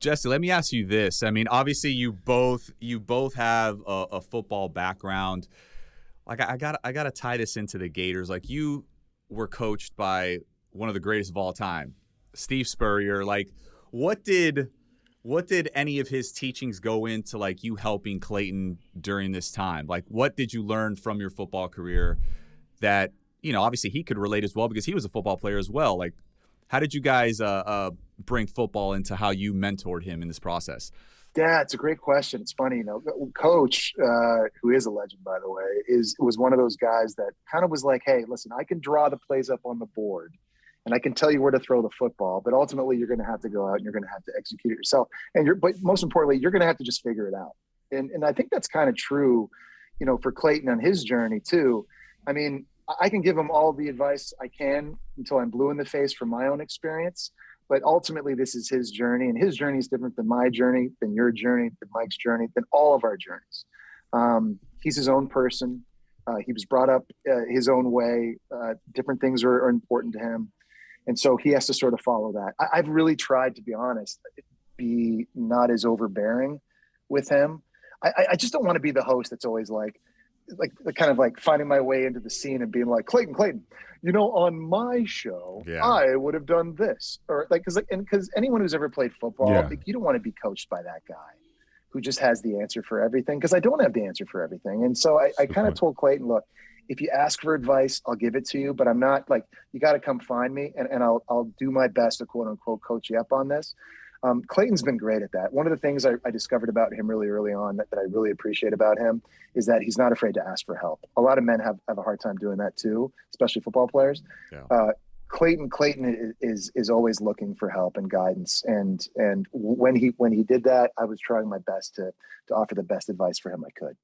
Jesse, let me ask you this. I mean, obviously you both have a football background. Like I gotta tie this into the Gators. Like you were coached by one of the greatest of all time, Steve Spurrier. Like what did any of his teachings go into like you helping Clayton during this time? Like what did you learn from your football career that, obviously he could relate as well because he was a football player as well. Like how did you guys bring football into how you mentored him in this process? Yeah, it's a great question. It's funny, Coach, who is a legend, by the way, was one of those guys that kind of was like, "Hey, listen, I can draw the plays up on the board, and I can tell you where to throw the football, but ultimately you're going to have to go out and you're going to have to execute it yourself. But most importantly, you're going to have to just figure it out." And I think that's kind of true, for Clayton on his journey too. I mean, I can give him all the advice I can until I'm blue in the face from my own experience. But ultimately, this is his journey, and his journey is different than my journey, than your journey, than Mike's journey, than all of our journeys. He's his own person. He was brought up his own way. Different things are important to him. And so he has to sort of follow that. I've really tried, to be honest, be not as overbearing with him. I just don't want to be the host that's always like kind of like finding my way into the scene and being like, Clayton, on my show, Yeah. I would have done this, or because anyone who's ever played football, you don't want to be coached by that guy who just has the answer for everything. Because I don't have the answer for everything. And so I kind of told Clayton, look, if you ask for advice, I'll give it to you, but I'm not like, you got to come find me and I'll do my best to quote unquote coach you up on this. Clayton's been great at that. One of the things I discovered about him really early on that I really appreciate about him is that he's not afraid to ask for help. A lot of men have a hard time doing that too, especially football players. Yeah. Clayton is always looking for help and guidance. And when he did that, I was trying my best to offer the best advice for him I could.